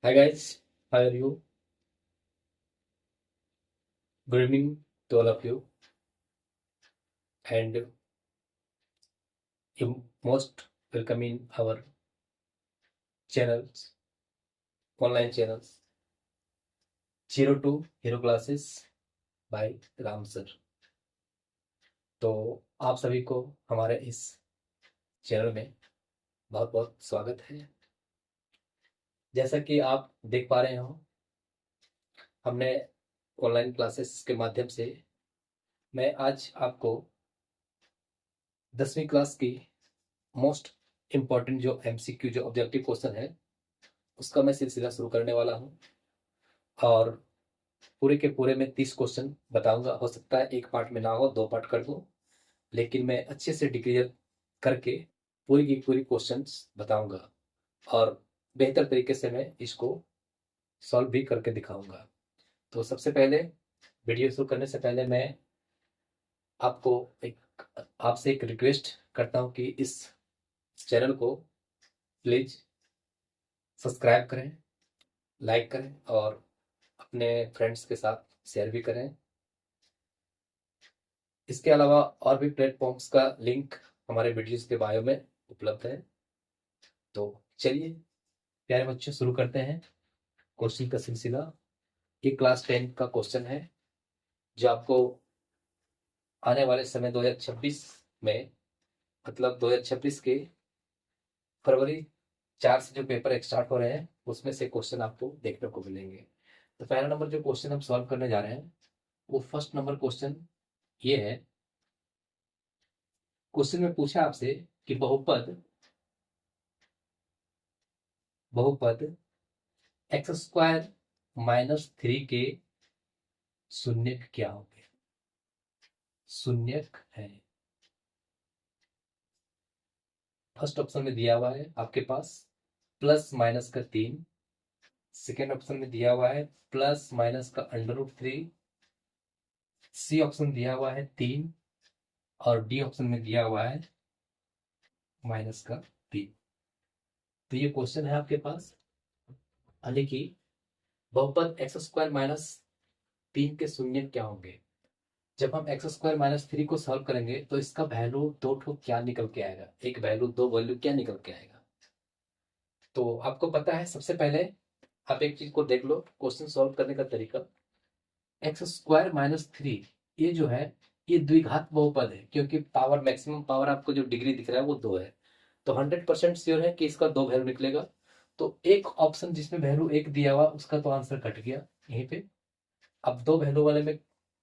Hi guys, how are you? Good evening to all of you, and you most welcome in our channels, online channels, Zero to Hero Classes by Ram sir. तो आप सभी को हमारे इस channel में बहुत बहुत स्वागत है। जैसा कि आप देख पा रहे हो, हमने ऑनलाइन क्लासेस के माध्यम से मैं आज आपको 10वीं क्लास की मोस्ट इम्पॉर्टेंट जो एमसीक्यू जो ऑब्जेक्टिव क्वेश्चन है उसका मैं सिलसिला शुरू करने वाला हूँ। और पूरे के पूरे में 30 क्वेश्चन बताऊंगा। हो सकता है एक पार्ट में ना हो, 2 पार्ट कर दूं, लेकिन मैं अच्छे से डिक्लेयर करके पूरी की पूरी क्वेश्चंस बताऊंगा और बेहतर तरीके से मैं इसको सॉल्व भी करके दिखाऊंगा। तो सबसे पहले वीडियो शुरू करने से पहले मैं आपको एक आपसे एक रिक्वेस्ट करता हूं कि इस चैनल को प्लीज सब्सक्राइब करें, लाइक करें और अपने फ्रेंड्स के साथ शेयर भी करें। इसके अलावा और भी प्लेटफॉर्म्स का लिंक हमारे वीडियोस के बायो में उपलब्ध है। तो चलिए प्यारे बच्चों, शुरू करते हैं क्वेश्चन का सिलसिला। ये क्लास 10 का क्वेश्चन है जो आपको आने वाले समय 2026 में, मतलब 2026 के फरवरी 4 से जो पेपर स्टार्ट हो रहे हैं उसमें से क्वेश्चन आपको देखने को मिलेंगे। तो पहला नंबर जो क्वेश्चन हम सॉल्व करने जा रहे हैं वो फर्स्ट नंबर क्वेश्चन ये है। क्वेश्चन में पूछा आपसे कि बहुपद बहुपद x² - 3 के शून्यक क्या होंगे? शून्यक है। फर्स्ट ऑप्शन में दिया हुआ है आपके पास +- का 3। सेकेंड ऑप्शन में दिया हुआ है +- का √3। सी ऑप्शन दिया हुआ है 3 और डी ऑप्शन में दिया हुआ है -का 3। तो ये क्वेश्चन है आपके पास, यानी कि बहुपद x² - 3 के शून्यक क्या होंगे। जब हम x² - 3 को सॉल्व करेंगे तो इसका वैल्यू दो ठो क्या निकल के आएगा, एक वैल्यू दो वैल्यू क्या निकल के आएगा। तो आपको पता है, सबसे पहले आप एक चीज को देख लो क्वेश्चन सॉल्व करने का तरीका। x² - 3 ये जो है ये द्विघात बहुपद है, क्योंकि पावर मैक्सिमम पावर आपको जो डिग्री दिख रहा है वो 2 है। तो 100% श्योर है कि इसका 2 वैल्यू निकलेगा। तो एक ऑप्शन जिसमें वैल्यू 1 दिया हुआ उसका तो आंसर कट गया यहीं पे। अब 2 वैल्यू वाले में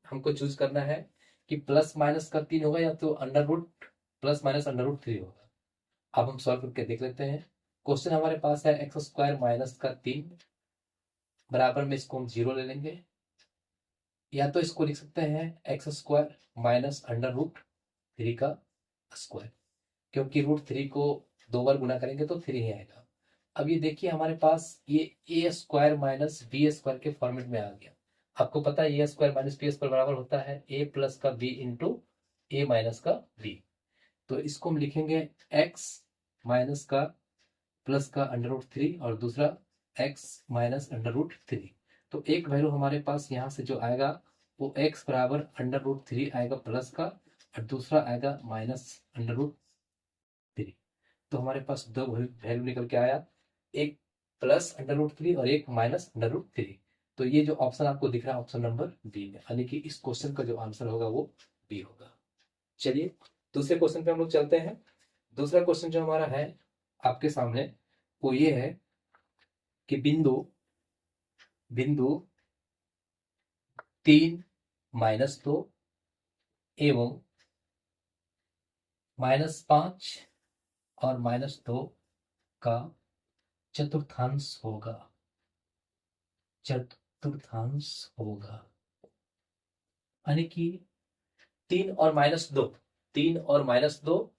हमको चूज करना है कि +- का 3 होगा या तो +- होगा। अब हम सॉल्व करके देख लेते हैं। क्वेश्चन हमारे पास है x² - का 3 बराबर में इसको हम 0 ले लेंगे, या तो इसको लिख सकते हैं x² - √3 का स्क्वायर, क्योंकि √3 को 2 बार गुना करेंगे तो 3 ही आएगा। अब ये देखिए हमारे पास ये a² - b² के फॉर्मेट में आ गया। आपको पता है a² - b² बराबर होता है a+b इंटू a-b। तो इसको हम लिखेंगे x माइनस का प्लस का √3 और दूसरा x माइनस √3। तो एक वैल्यू हमारे पास यहाँ से जो आएगा वो x बराबर √3 आएगा प्लस का, और दूसरा आएगा -√3। तो हमारे पास दो वैल्यू निकल के आया, एक +√3 और एक -√3। तो ये जो ऑप्शन आपको दिख रहा है ऑप्शन नंबर बी में, यानी कि इस क्वेश्चन का जो आंसर होगा वो बी होगा। चलिए दूसरे क्वेश्चन पे हम लोग चलते हैं। दूसरा क्वेश्चन जो हमारा है आपके सामने वो ये है कि बिंदु बिंदु 3 - 2 एवं -5 और -2 का चतुर्थांश होगा। चतुर्थांश होगा यानी कि 3 और -2, 3 और -2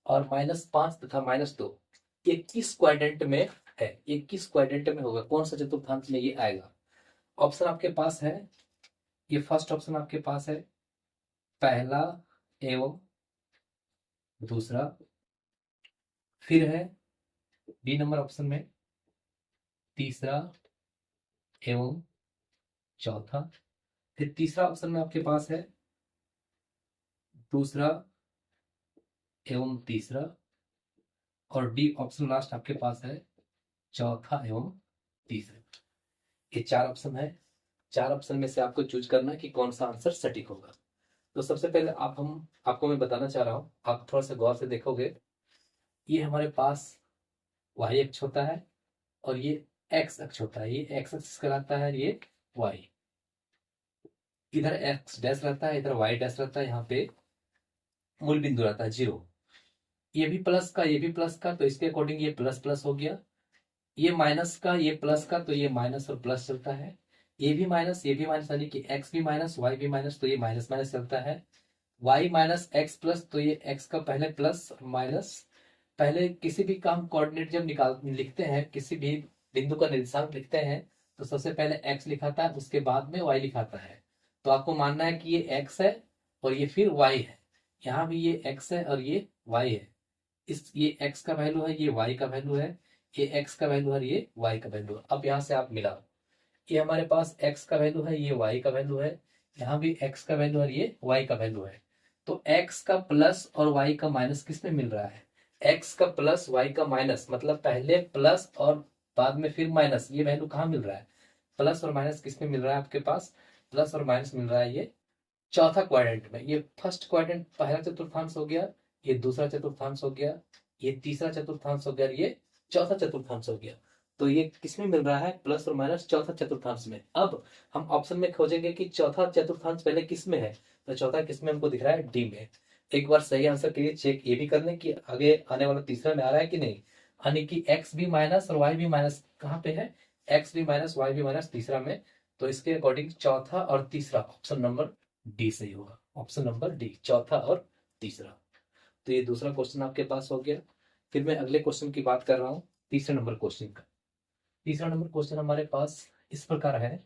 और -5 तथा -2 ये किस क्वाड्रेंट में है, ये किस क्वाड्रेंट में होगा, कौन सा चतुर्थांश में ये आएगा। ऑप्शन आपके पास है, ये फर्स्ट ऑप्शन आपके पास है पहला एवं दूसरा, फिर है बी नंबर ऑप्शन में तीसरा एवं चौथा। फिर तीसरा ऑप्शन में आपके पास है दूसरा एवं तीसरा, और डी ऑप्शन लास्ट आपके पास है चौथा एवं तीसरा। ये चार ऑप्शन है। चार ऑप्शन में से आपको चूज करना है कि कौन सा आंसर सटीक होगा। तो सबसे पहले आपको मैं बताना चाह रहा हूं, आप थोड़ा सा गौर से देखोगे, ये हमारे पास वाई अक्ष होता है और ये एक्स अक्ष होता है। ये एक्स अक्ष कहलाता है, ये वाई। इधर एक्स डैश रहता है, इधर वाई डैश रहता है। यहाँ पे मूल बिंदु रहता है 0। ये भी प्लस का, ये भी प्लस का, तो इसके अकॉर्डिंग ये प्लस प्लस हो गया। ये माइनस का, ये प्लस का, तो ये माइनस और प्लस चलता है। ये भी माइनस, ये भी माइनस, यानी कि एक्स भी माइनस वाई भी माइनस, तो ये माइनस माइनस चलता है। वाई माइनस एक्स प्लस, तो ये एक्स का पहले प्लस माइनस। पहले किसी भी काम कोऑर्डिनेट जब लिखते हैं, किसी भी बिंदु का निर्देशांक लिखते हैं, तो सबसे पहले एक्स लिखाता है, उसके बाद में वाई लिखाता है। तो आपको मानना है कि ये एक्स है और ये फिर वाई है। यहाँ भी ये एक्स है और ये वाई है। ये एक्स का वैल्यू है, ये वाई का वैल्यू है। ये एक्स का वैल्यू है, ये वाई का वैल्यू है। अब यहाँ से आप मिलाओ, ये हमारे पास एक्स का वैल्यू है, ये वाई का वैल्यू है। यहाँ भी एक्स का वैल्यू है, ये वाई का वैल्यू है। तो एक्स का प्लस और वाई का माइनस किस में मिल रहा है? एक्स का प्लस वाई का माइनस, मतलब पहले प्लस और बाद में फिर माइनस। ये वैल्यू कहाँ मिल रहा है? प्लस और माइनस किस में मिल रहा है आपके पास? प्लस और माइनस मिल रहा है ये चौथा क्वाड्रेंट में। ये फर्स्ट क्वाड्रेंट पहला चतुर्थांश हो गया, ये दूसरा चतुर्थांश हो गया, ये तीसरा चतुर्थांश हो गया, ये चौथा चतुर्थांश हो गया। तो ये किसमें मिल रहा है? प्लस और माइनस चौथा चतुर्थांश में। अब हम ऑप्शन में खोजेंगे कि चौथा चतुर्थांश पहले किस में है, तो चौथा किस में हमको दिख रहा है? डी में। एक बार सही आंसर के लिए चेक ये भी कर लें कि आगे आने वाला तीसरा में आ रहा है कि नहीं। यानी कि एक्स भी माइनस और वाई भी माइनस कहाँ पे है? एक्स भी माइनस वाई भी माइनस तीसरा में। तो इसके अकॉर्डिंग चौथा और तीसरा ऑप्शन नंबर डी सही होगा। ऑप्शन नंबर डी, चौथा और तीसरा। तो ये दूसरा क्वेश्चन आपके पास हो गया। फिर मैं अगले क्वेश्चन की बात कर रहा हूँ, तीसरे नंबर क्वेश्चन का। तीसरा नंबर क्वेश्चन हमारे पास इस प्रकार है।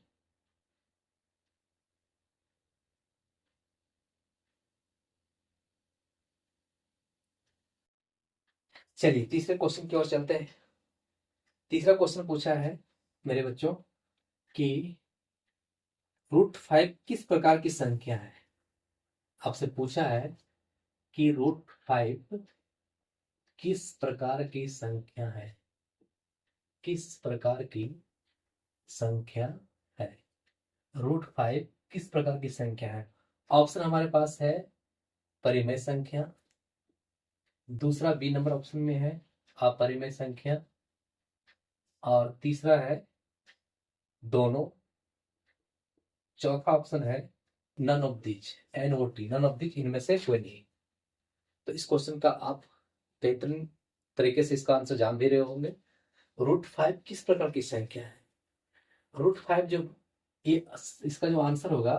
चलिए तीसरे क्वेश्चन की ओर चलते हैं। तीसरा क्वेश्चन पूछा है मेरे बच्चों कि √5 किस प्रकार की संख्या है? आपसे पूछा है कि √5 किस प्रकार की संख्या है? किस प्रकार की संख्या है? √5 किस प्रकार की संख्या है? ऑप्शन हमारे पास है परिमेय संख्या, दूसरा बी नंबर ऑप्शन में है अपरिमेय संख्या, और तीसरा है दोनों, चौथा ऑप्शन है none of these, NOT, none of these, इनमें से कोई नहीं। तो इस क्वेश्चन का आप बेहतरीन तरीके से इसका आंसर जान भी रहे होंगे। √5 किस प्रकार की संख्या है? √5 जो ये इसका जो आंसर होगा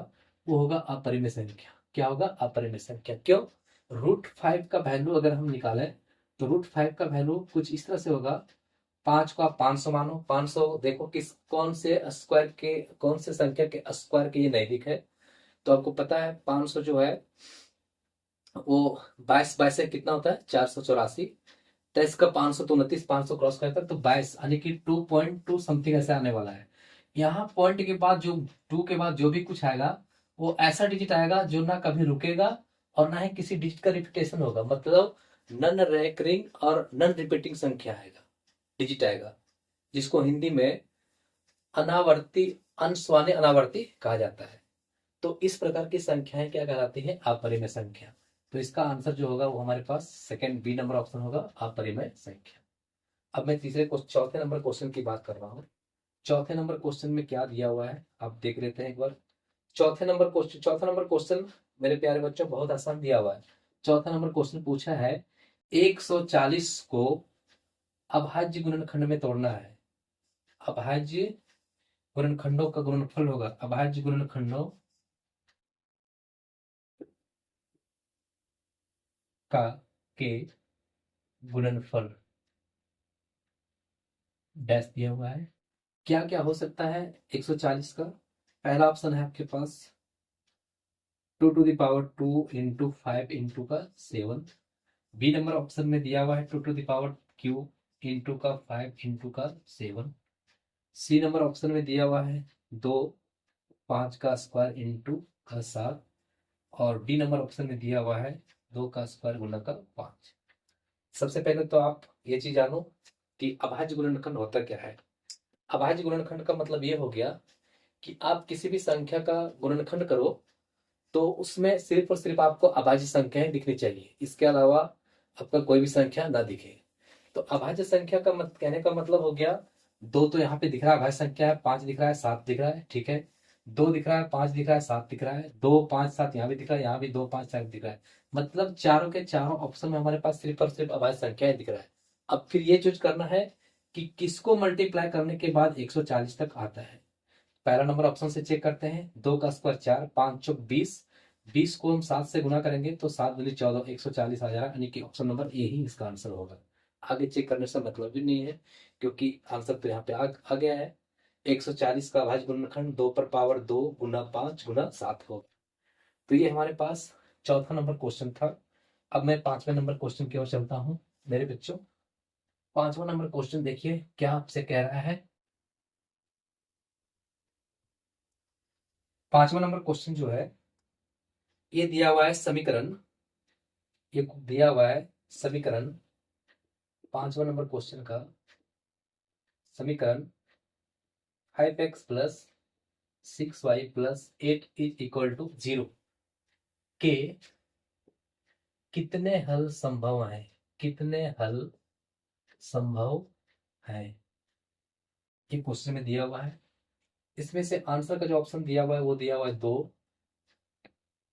वो होगा अपरिमेय संख्या। क्या होगा? अपरिमेय संख्या। क्यों? √5 का वैल्यू अगर हम निकालें तो √5 का वैल्यू कुछ इस तरह से होगा। 5 को आप 500 मानो। 500 देखो किस कौन से स्क्वायर के, कौन से संख्या के स्क्वायर के ये नजदीक है। तो आपको पता है 500 जो है वो 22 से कितना होता है? 484। तो इसका 500 तो 29, 500 क्रॉस करता है तो 22, यानी कि 2.2 समथिंग ऐसे आने वाला है। यहाँ पॉइंट के बाद जो 2 के बाद जो भी कुछ आएगा वो ऐसा डिजिट आएगा जो ना कभी रुकेगा और ना ही किसी डिजिट का रिपीटेशन होगा। मतलब नन रेकरिंग और नन रिपीटिंग संख्या आएगा, डिजिट आएगा, जिसको हिंदी में अनावर्ती, अनस्वाने अनावर्ती कहा जाता है। तो इस प्रकार की संख्याएं क्या कहलाती है? अपरिमेय संख्या। तो इसका आंसर जो होगा वो हमारे पास सेकंड बी नंबर ऑप्शन होगा, अपरिमेय संख्या। अब मैं चौथे नंबर क्वेश्चन की बात कर रहा हूँ। चौथे नंबर क्वेश्चन में क्या दिया हुआ है आप देख लेते हैं एक बार। चौथा नंबर क्वेश्चन मेरे प्यारे बच्चों बहुत आसान दिया हुआ है। चौथा नंबर क्वेश्चन पूछा है 140 को अभाज्य गुणनखंड में तोड़ना है। अभाज्य गुणनखंडों का गुणनफल होगा, अभाज्य गुणनखंडों का के गुणनफल डैश दिया हुआ है। क्या क्या हो सकता है 140 का? पहला ऑप्शन है आपके पास 2 to the power 2 into 5 into का 7। बी नंबर ऑप्शन में दिया हुआ है 2 to the power Q into का 5 into का 7। सी नंबर ऑप्शन में दिया हुआ है 2 5 का स्क्वायर इंटू का 7, और डी नंबर ऑप्शन में दिया हुआ है 2 का स्क्वायर गुना का 5। सबसे पहले तो आप ये चीज जानो कि अभाज्य गुणनखंड होता क्या है। अभाज्य गुणनखंड का मतलब ये हो गया कि आप किसी भी संख्या का गुणनखंड करो तो उसमें सिर्फ और सिर्फ आपको अभाज्य संख्याएं दिखनी चाहिए, इसके अलावा आपका कोई भी संख्या ना दिखे। तो अभाज्य संख्या का कहने का मतलब हो गया, 2 तो यहाँ पे दिख रहा है अभाज्य संख्या है, 5 दिख रहा है, 7 दिख रहा है, ठीक है। 2 दिख रहा है, 5 दिख रहा है, 7 दिख रहा है, 2 5 7 यहाँ भी दिख रहा है, यहाँ भी 2 5 7 दिख रहा है। मतलब चारों के चारों ऑप्शन में हमारे पास सिर्फ और सिर्फ अभाज्य संख्याएं दिख रहा है। अब फिर ये चूज करना है कि किसको मल्टीप्लाई करने के बाद 140 तक आता है। पहला नंबर ऑप्शन से चेक करते हैं, 2 का स्क्वायर 4, 5 चौक 20, 20 को हम 7 से गुना करेंगे तो 7 दूनी 14, 140 आ जाएगा, यानी कि ऑप्शन नंबर ए ही इसका आंसर होगा। आगे चेक करने से मतलब भी नहीं है, क्योंकि आंसर तो यहाँ पे आ गया है। 140 का अभाज्य गुणनखंड 2 पर पावर 2 गुना 5 गुना 7 होगा। तो ये हमारे पास चौथा नंबर क्वेश्चन था। अब मैं 5वें नंबर क्वेश्चन की ओर चलता हूँ मेरे बच्चों। 5वां नंबर क्वेश्चन देखिए क्या आपसे कह रहा है। 5वां नंबर क्वेश्चन जो है, ये दिया हुआ है समीकरण, ये दिया हुआ है समीकरण 5वां नंबर क्वेश्चन का समीकरण 5x plus 6y plus 8 is equal to 0 के कितने हल संभव है, कितने हल संभव है, ये क्वेश्चन में दिया हुआ है। इसमें से आंसर का जो ऑप्शन दिया हुआ है वो दिया हुआ है 2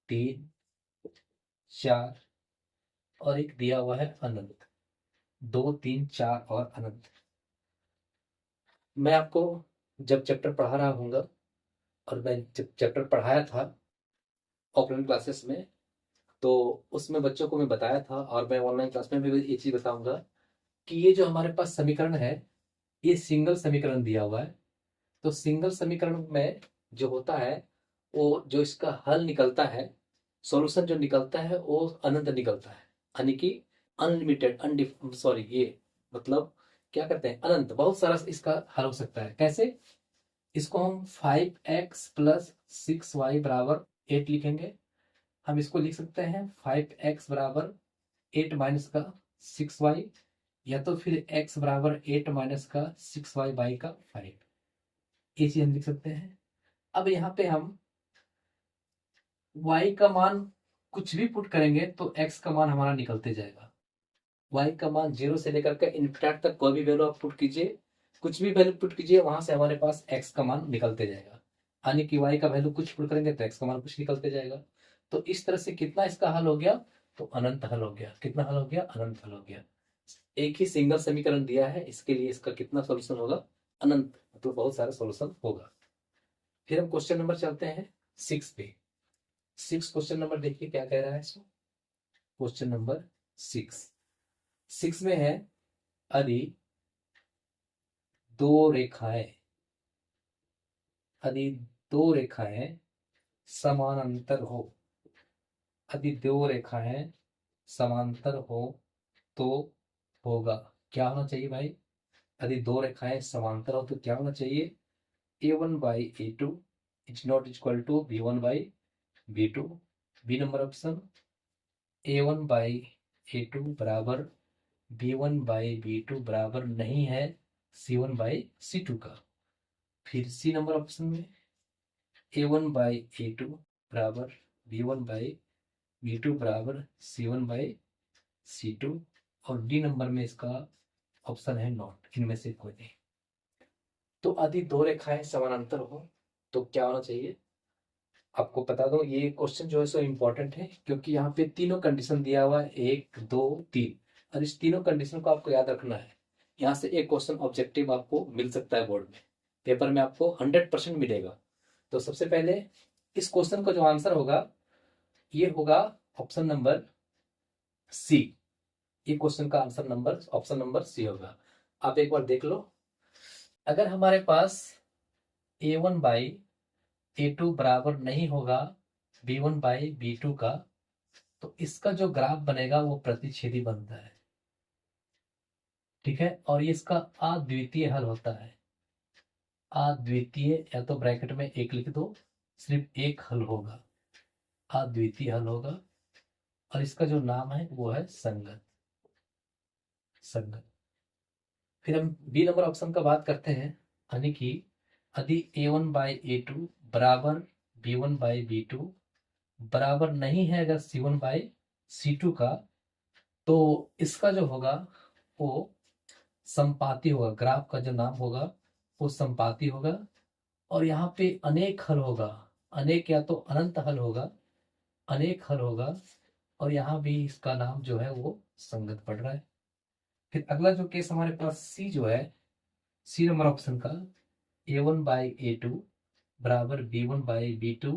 3 4 और एक दिया हुआ है अनंत। 2 3 4 और अनंत। मैं आपको जब चैप्टर पढ़ा रहा हूँगा, और मैं जब चैप्टर पढ़ाया था ऑफलाइन क्लासेस में, तो उसमें बच्चों को मैं बताया था, और मैं ऑनलाइन क्लास में भी ये चीज बताऊंगा कि ये जो हमारे पास समीकरण है ये सिंगल समीकरण दिया हुआ है। तो सिंगल समीकरण में जो होता है वो जो इसका हल निकलता है, सॉल्यूशन जो निकलता है वो अनंत निकलता है, यानी कि अनलिमिटेड सॉरी ये मतलब क्या कहते हैं, अनंत। बहुत सारा इसका हल हो सकता है। कैसे? इसको हम 5x प्लस 6y बराबर 8 लिखेंगे। हम इसको लिख सकते हैं 5x बराबर 8 माइनस का 6y, या तो फिर x बराबर 8 माइनस का 6y बाई का 5, ये चीज हम लिख सकते हैं। अब यहाँ पे हम y का मान कुछ भी पुट करेंगे तो x का मान हमारा निकलते जाएगा। y का मान 0 से लेकर के इनफिनिट तक कोई भी वैल्यू आप पुट कीजिए, कुछ भी वैल्यू पुट कीजिए, वहां से हमारे पास x का मान निकलते जाएगा। यानी कि y का वैल्यू कुछ पुट करेंगे तो x का मान कुछ निकलते जाएगा। तो इस तरह से कितना इसका हल हो गया, तो अनंत हल हो गया। कितना हल हो गया? अनंत हल हो गया। एक ही सिंगल समीकरण दिया है, इसके लिए इसका कितना सॉल्यूशन होगा? अनंत, तो बहुत सारा सॉल्यूशन होगा। फिर हम क्वेश्चन नंबर चलते हैं 6 पे। 6 क्वेश्चन नंबर देखिए क्या कह रहा है इसमें। क्वेश्चन नंबर 6 में है, यदि दो रेखाएं यदि दो रेखाएं समानांतर हो, यदि दो रेखाएं समांतर हो तो होगा, क्या होना चाहिए भाई? यदि दो रेखाएं समांतर हो तो क्या होना चाहिए? a1 by a2 is not equal to b1 by b2। B number option, a1 by a2 बराबर b1 बाई b2 बराबर नहीं है c1 बाई c2 का। फिर सी नंबर ऑप्शन में a1 बाई a2 बराबर b1 बाई b2 बराबर c1 बाई c2, और डी नंबर में इसका ऑप्शन है नॉट, इनमें से कोई नहीं। तो यदि दो रेखाएं समानांतर हो तो क्या होना चाहिए? आपको बता दो ये क्वेश्चन जो है सो इम्पोर्टेंट है, क्योंकि यहाँ पे तीनों कंडीशन दिया हुआ है, 1 2 3, और इस तीनों कंडीशन को आपको याद रखना है। यहाँ से एक क्वेश्चन ऑब्जेक्टिव आपको मिल सकता है बोर्ड में, पेपर में आपको 100% मिलेगा। तो सबसे पहले इस क्वेश्चन का जो आंसर होगा ये होगा ऑप्शन नंबर सी। ये क्वेश्चन का answer number option number C होगा। आप एक बार देख लो, अगर हमारे पास a1 बाई a2 बराबर नहीं होगा b1 बाई b2 का, तो इसका जो ग्राफ बनेगा वो प्रतिच्छेदी बनता है, ठीक है, और ये इसका अद्वितीय हल होता है। अद्वितीय, या तो ब्रैकेट में एक लिख दो, सिर्फ एक हल होगा, अद्वितीय हल होगा, और इसका जो नाम है वो है संगत, संगत। फिर हम बी नंबर ऑप्शन का बात करते हैं, यानी कि यदि a1/a2 बराबर b1/b2 बराबर नहीं है अगर c1/c2 का, तो इसका जो होगा वो संपाती होगा, ग्राफ का जो नाम होगा वो संपाती होगा, और यहाँ पे अनेक हल होगा, अनेक या तो अनंत हल होगा, अनेक हल होगा, और यहाँ भी इसका नाम जो है वो संगत पड़ रहा है। फिर अगला जो केस हमारे पास सी जो है, सी नंबर ऑप्शन का a1/a2 बराबर b1/b2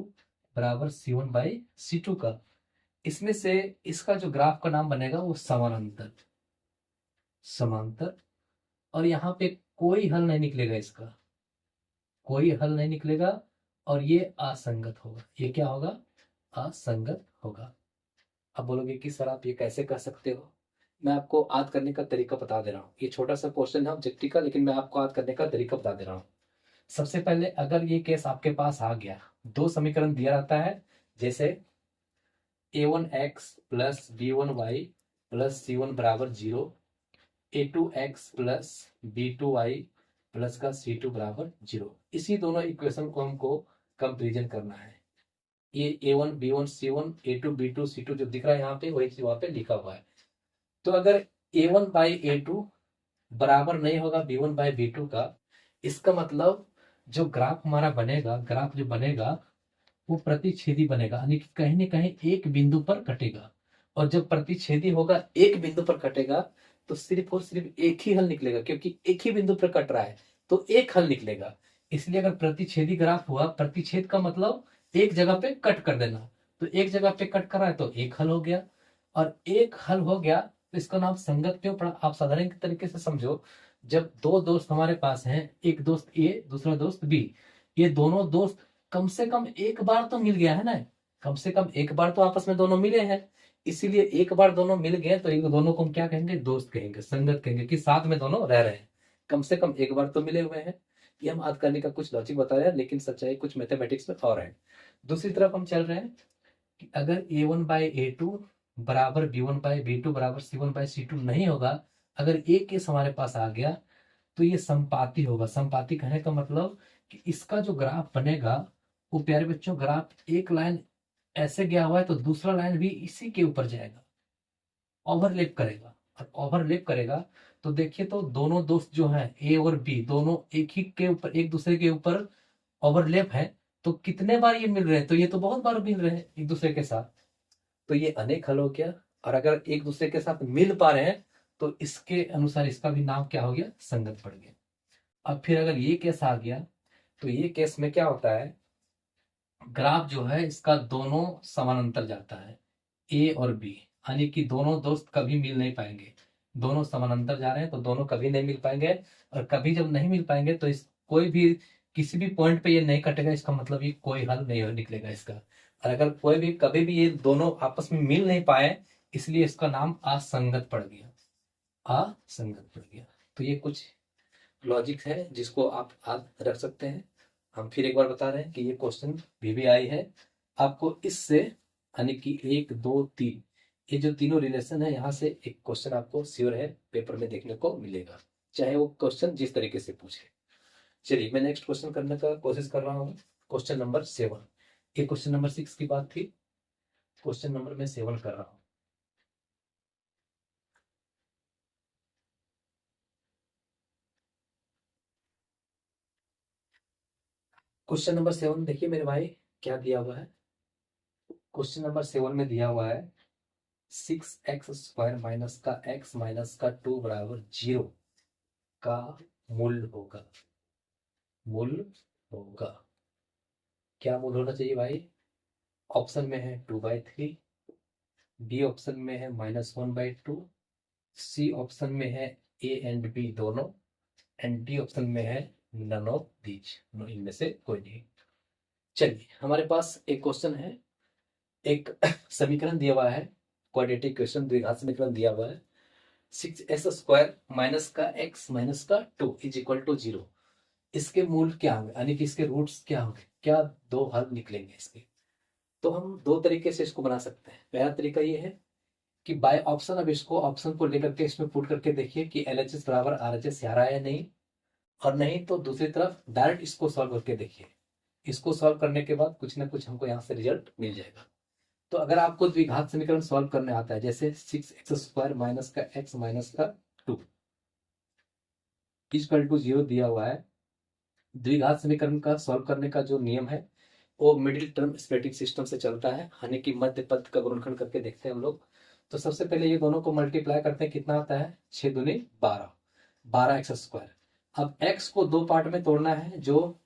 बराबर c1/c2 का, इसमें से इसका जो ग्राफ का नाम बनेगा वो समानांतर, समांतर, और यहाँ पे कोई हल नहीं निकलेगा, इसका कोई हल नहीं निकलेगा, और ये असंगत होगा, ये क्या होगा, असंगत होगा। अब बोलोगे कि सर आप ये कैसे कर सकते हो, मैं आपको याद करने का तरीका बता दे रहा हूँ। ये छोटा सा क्वेश्चन है ऑब्जेक्टिव का, लेकिन मैं आपको याद करने का तरीका बता दे रहा हूँ। सबसे पहले अगर ये केस आपके पास आ गया, दो समीकरण दिया रहता है, जैसे a1x plus b1y plus c1 बराबर 0, a2x प्लस b2y प्लस का c2 बराबर 0, इसी दोनों इक्वेशन को हमको कंपेरिजन करना है। ये a1 b1 c1 a2 b2 c2 जो दिख रहा है यहाँ पे, वही वहां पे लिखा हुआ है। तो अगर a1/a2 बराबर नहीं होगा b1/b2 का, इसका मतलब जो ग्राफ हमारा बनेगा, ग्राफ जो बनेगा वो प्रतिच्छेदी बनेगा, यानी कि कहीं ना कहीं एक बिंदु पर कटेगा, और जब प्रतिच्छेदी होगा एक बिंदु पर कटेगा तो सिर्फ और सिर्फ एक ही हल निकलेगा, क्योंकि एक ही बिंदु पर कट रहा है तो एक हल निकलेगा। इसलिए अगर प्रतिच्छेदी ग्राफ हुआ, प्रतिच्छेद का मतलब एक जगह पे कट कर देना, तो एक जगह पे कट कर रहा है तो एक हल हो गया, और एक हल हो गया तो इसका नाम संगत क्यों पड़ा, आप साधारण तरीके से समझो। जब दो दोस्त हमारे पास हैं, एक दोस्त ए दूसरा दोस्त बी, ये दोनों दोस्त कम से कम एक बार तो मिल गया है ना, कम से कम एक बार तो आपस में दोनों मिले हैं, इसीलिए एक बार दोनों मिल गए तो एक दोनों को हम क्या कहेंगे, दोस्त कहेंगे, संगत कहेंगे, कि साथ में दोनों रह रहे हैं, कम से कम एक बार तो मिले हुए हैं। ये हम याद करने का कुछ लॉजिक बता रहे हैं, लेकिन सच्चाई कुछ मैथमेटिक्स में और है। दूसरी तरफ हम चल रहे हैं कि अगर a1/a2 बराबर b1/b2 बराबर c1/c2 नहीं होगा, अगर एक केस हमारे पास आ गया तो ये संपाती होगा। संपाती कहने का मतलब कि इसका जो ग्राफ बनेगा वो, प्यारे बच्चों, ग्राफ एक लाइन ऐसे गया हुआ है तो दूसरा लाइन भी इसी के ऊपर जाएगा, ओवरलैप करेगा, और ओवरलैप करेगा तो देखिए, तो दोनों दोस्त जो हैं ए और बी, दोनों एक ही के ऊपर, एक दूसरे के ऊपर ओवरलैप है, तो कितने बार ये मिल रहे हैं, तो ये तो बहुत बार मिल रहे हैं एक दूसरे के साथ, तो ये अनेक हल हो गया। और अगर एक दूसरे के साथ मिल पा रहे हैं तो इसके अनुसार इसका भी नाम क्या हो गया, संगत पड़ गया। अब फिर अगर ये केस आ गया, तो ये केस में क्या होता है, ग्राफ जो है इसका दोनों समानांतर जाता है, ए और बी, यानी कि दोनों दोस्त कभी मिल नहीं पाएंगे, दोनों समानांतर जा रहे हैं तो दोनों कभी नहीं मिल पाएंगे, और कभी जब नहीं मिल पाएंगे तो इस कोई भी किसी भी पॉइंट पे ये नहीं कटेगा, इसका मतलब ये कोई हल नहीं निकलेगा इसका। और अगर कोई भी कभी भी ये दोनों आपस में मिल नहीं पाए, इसलिए इसका नाम असंगत पड़ गया, असंगत पड़ गया। तो ये कुछ लॉजिक है जिसको आप याद रख सकते हैं। हम फिर एक बार बता रहे हैं कि ये क्वेश्चन VBI है, आपको इससे यानी कि 1 2 3 ये जो तीनों रिलेशन है, यहाँ से एक क्वेश्चन आपको श्योर है पेपर में देखने को मिलेगा, चाहे वो क्वेश्चन जिस तरीके से पूछे। चलिए मैं नेक्स्ट क्वेश्चन करने का कोशिश कर रहा हूँ, क्वेश्चन नंबर 7। ये क्वेश्चन नंबर 6 की बात थी, क्वेश्चन नंबर मैं 7 कर रहा हूँ। क्वेश्चन नंबर 7 देखिए मेरे भाई, क्या दिया हुआ है। क्वेश्चन नंबर 7 में दिया हुआ है 6x² माइनस का x माइनस का 2 बराबर 0 का मूल होगा, मूल होगा। क्या मूल होना चाहिए भाई, ऑप्शन में है 2/3, बी ऑप्शन में है -1/2, सी ऑप्शन में है ए एंड बी दोनों, एंड डी ऑप्शन में है नन ऑफ दीज, इनमें से कोई नहीं। चलिए हमारे पास एक क्वेश्चन है, एक समीकरण दिया हुआ है, क्वाड्रेटिक इक्वेशन, द्विघात समीकरण दिया हुआ है, 6x² माइनस का x माइनस का 2 इज इक्वल टू 0। इसके मूल क्या होंगे, यानी कि इसके रूट्स क्या होंगे, क्या दो हल निकलेंगे इसके। तो हम दो तरीके से इसको बना सकते हैं। पहला तरीका ये है कि बाय ऑप्शन, अब इसको ऑप्शन को लेकर के इसमें पुट करके देखिए कि LHS बराबर RHS आ रहा है या नहीं, और नहीं तो दूसरी तरफ डायरेक्ट इसको सॉल्व करके देखिए। इसको सॉल्व करने के बाद कुछ ना कुछ हमको यहाँ से रिजल्ट मिल जाएगा। तो अगर आपको द्विघात समीकरण सॉल्व करने आता है, जैसे 6x² माइनस का x माइनस का 2 इक्वल टू 0 दिया हुआ है, द्विघात समीकरण का सॉल्व करने का जो नियम है वो मिडिल टर्म स्प्लिटिंग सिस्टम से चलता है, यानी कि मध्य पद का गुणनखंड करके देखते हैं हम लोग। तो सबसे पहले ये दोनों को मल्टीप्लाई करते हैं, कितना आता है 6 दूनी 12, 12x²। अब x को दो पार्ट में तोड़ना है, जो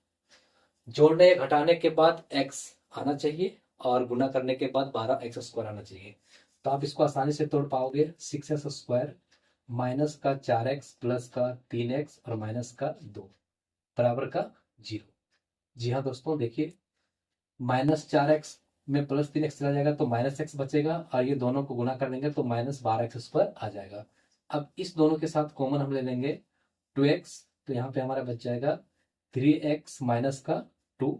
जोड़ने या घटाने के बाद x आना चाहिए और गुना करने के बाद 12x² आना चाहिए। तो आप इसको आसानी से तोड़ पाओगे। 6x² माइनस का 4x प्लस का 3x और माइनस का 2 बराबर का 0। जी हाँ दोस्तों, देखिए -4x में +3x चला जाएगा तो -x बचेगा, और ये दोनों को गुना कर देंगे तो -12x² आ जाएगा। अब इस दोनों के साथ कॉमन हम ले लेंगे 2x, तो यहाँ पे हमारा बच जाएगा 3x माइनस का 2।